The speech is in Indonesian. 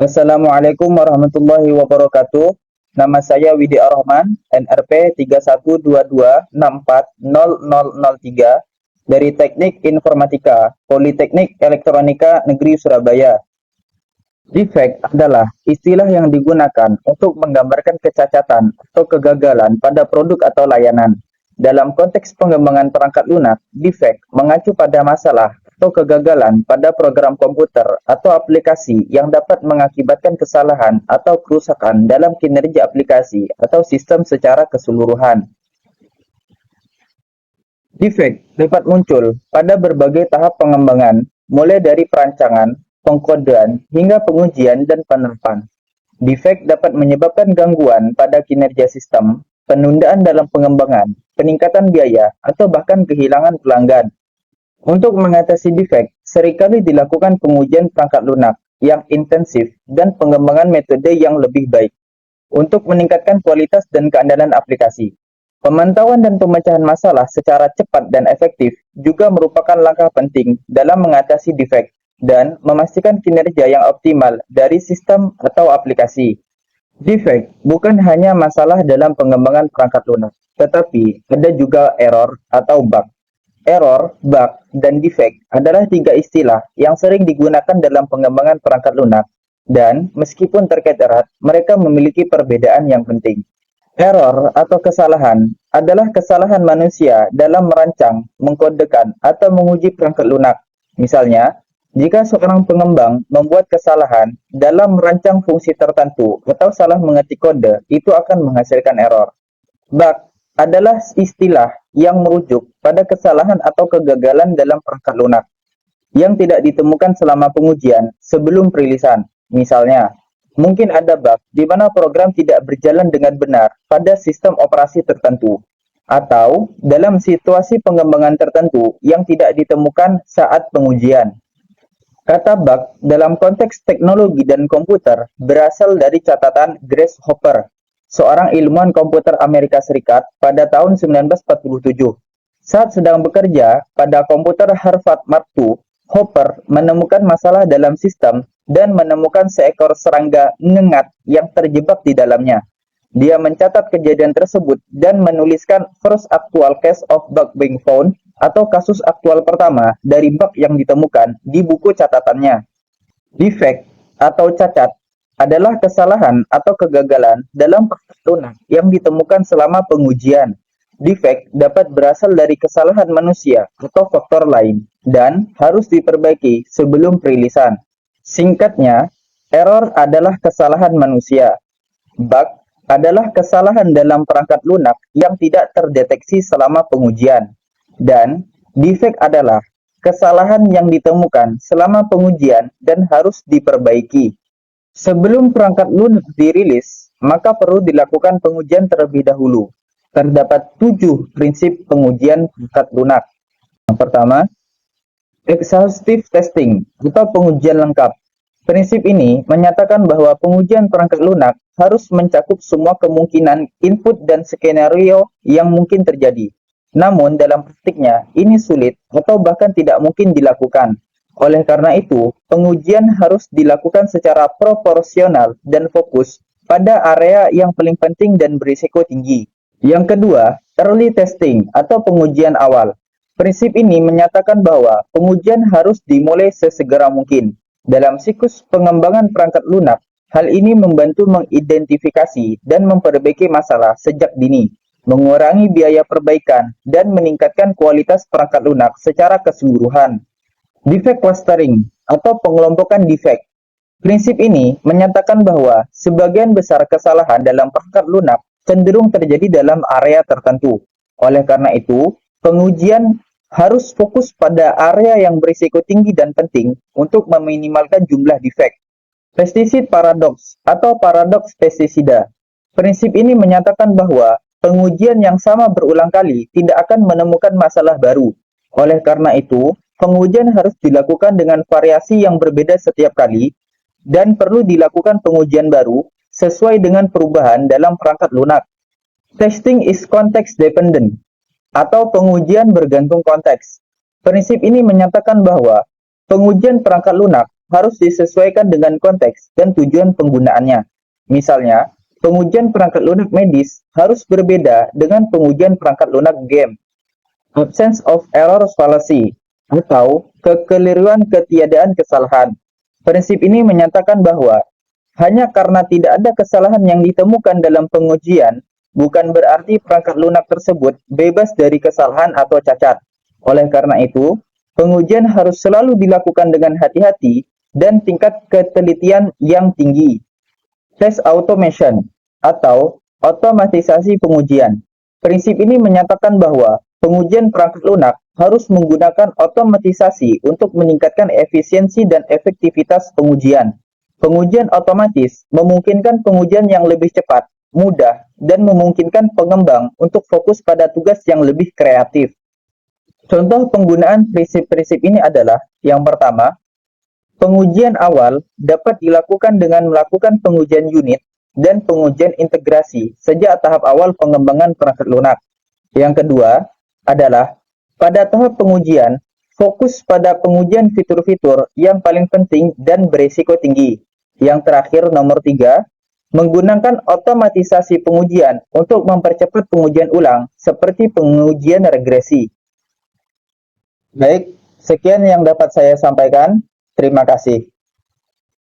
Assalamualaikum warahmatullahi wabarakatuh. Nama saya Widi Ar-Rahman, NRP 3122640003 dari Teknik Informatika, Politeknik Elektronika Negeri Surabaya. Defect adalah istilah yang digunakan untuk menggambarkan kecacatan atau kegagalan pada produk atau layanan. Dalam konteks pengembangan perangkat lunak, defect mengacu pada masalah atau kegagalan pada program komputer atau aplikasi yang dapat mengakibatkan kesalahan atau kerusakan dalam kinerja aplikasi atau sistem secara keseluruhan. Defect dapat muncul pada berbagai tahap pengembangan, mulai dari perancangan, pengkodean, hingga pengujian dan penerapan. Defect dapat menyebabkan gangguan pada kinerja sistem, penundaan dalam pengembangan, peningkatan biaya, atau bahkan kehilangan pelanggan. Untuk mengatasi defect, seringkali dilakukan pengujian perangkat lunak yang intensif dan pengembangan metode yang lebih baik untuk meningkatkan kualitas dan keandalan aplikasi. Pemantauan dan pemecahan masalah secara cepat dan efektif juga merupakan langkah penting dalam mengatasi defect dan memastikan kinerja yang optimal dari sistem atau aplikasi. Defect bukan hanya masalah dalam pengembangan perangkat lunak, tetapi ada juga error atau bug. Error, bug, dan defect adalah tiga istilah yang sering digunakan dalam pengembangan perangkat lunak, dan meskipun terkait erat, mereka memiliki perbedaan yang penting. Error atau kesalahan adalah kesalahan manusia dalam merancang, mengkodekan, atau menguji perangkat lunak. Misalnya, jika seorang pengembang membuat kesalahan dalam merancang fungsi tertentu atau salah mengetik kode, itu akan menghasilkan error. Bug adalah istilah yang merujuk pada kesalahan atau kegagalan dalam perangkat lunak yang tidak ditemukan selama pengujian sebelum perilisan. Misalnya, mungkin ada bug di mana program tidak berjalan dengan benar pada sistem operasi tertentu, atau dalam situasi pengembangan tertentu yang tidak ditemukan saat pengujian. Kata bug dalam konteks teknologi dan komputer berasal dari catatan Grace Hopper, seorang ilmuwan komputer Amerika Serikat pada tahun 1947. Saat sedang bekerja pada komputer Harvard Mark II, Hopper menemukan masalah dalam sistem dan menemukan seekor serangga ngengat yang terjebak di dalamnya. Dia mencatat kejadian tersebut dan menuliskan First Actual Case of Bug Being Found atau kasus aktual pertama dari bug yang ditemukan di buku catatannya. Defect atau cacat adalah kesalahan atau kegagalan dalam perangkat lunak yang ditemukan selama pengujian. Defect dapat berasal dari kesalahan manusia atau faktor lain dan harus diperbaiki sebelum perilisan. Singkatnya, error adalah kesalahan manusia. Bug adalah kesalahan dalam perangkat lunak yang tidak terdeteksi selama pengujian. Dan defect adalah kesalahan yang ditemukan selama pengujian dan harus diperbaiki. Sebelum perangkat lunak dirilis, maka perlu dilakukan pengujian terlebih dahulu. Terdapat 7 prinsip pengujian perangkat lunak. Yang pertama, exhaustive testing atau pengujian lengkap. Prinsip ini menyatakan bahwa pengujian perangkat lunak harus mencakup semua kemungkinan input dan skenario yang mungkin terjadi. Namun dalam praktiknya, ini sulit atau bahkan tidak mungkin dilakukan. Oleh karena itu, pengujian harus dilakukan secara proporsional dan fokus pada area yang paling penting dan berisiko tinggi. Yang kedua, early testing atau pengujian awal. Prinsip ini menyatakan bahwa pengujian harus dimulai sesegera mungkin. Dalam siklus pengembangan perangkat lunak, hal ini membantu mengidentifikasi dan memperbaiki masalah sejak dini, mengurangi biaya perbaikan, dan meningkatkan kualitas perangkat lunak secara keseluruhan. Defect clustering atau pengelompokan defect. Prinsip ini menyatakan bahwa sebagian besar kesalahan dalam perangkat lunak cenderung terjadi dalam area tertentu. Oleh karena itu, pengujian harus fokus pada area yang berisiko tinggi dan penting untuk meminimalkan jumlah defect. Pesticide paradox atau paradoks pestisida. Prinsip ini menyatakan bahwa pengujian yang sama berulang kali tidak akan menemukan masalah baru. Oleh karena itu, pengujian harus dilakukan dengan variasi yang berbeda setiap kali dan perlu dilakukan pengujian baru sesuai dengan perubahan dalam perangkat lunak. Testing is context dependent atau pengujian bergantung konteks. Prinsip ini menyatakan bahwa pengujian perangkat lunak harus disesuaikan dengan konteks dan tujuan penggunaannya. Misalnya, pengujian perangkat lunak medis harus berbeda dengan pengujian perangkat lunak game. Absence of error fallacy atau kekeliruan ketiadaan kesalahan. Prinsip ini menyatakan bahwa hanya karena tidak ada kesalahan yang ditemukan dalam pengujian, bukan berarti perangkat lunak tersebut bebas dari kesalahan atau cacat. Oleh karena itu, pengujian harus selalu dilakukan dengan hati-hati dan tingkat ketelitian yang tinggi. Test automation atau otomatisasi pengujian. Prinsip ini menyatakan bahwa pengujian perangkat lunak harus menggunakan otomatisasi untuk meningkatkan efisiensi dan efektivitas pengujian. Pengujian otomatis memungkinkan pengujian yang lebih cepat, mudah, dan memungkinkan pengembang untuk fokus pada tugas yang lebih kreatif. Contoh penggunaan prinsip-prinsip ini adalah, yang pertama, pengujian awal dapat dilakukan dengan melakukan pengujian unit dan pengujian integrasi sejak tahap awal pengembangan perangkat lunak. Yang kedua adalah, pada tahap pengujian, fokus pada pengujian fitur-fitur yang paling penting dan berisiko tinggi. Yang terakhir, nomor 3, menggunakan otomatisasi pengujian untuk mempercepat pengujian ulang, seperti pengujian regresi. Baik, sekian yang dapat saya sampaikan. Terima kasih.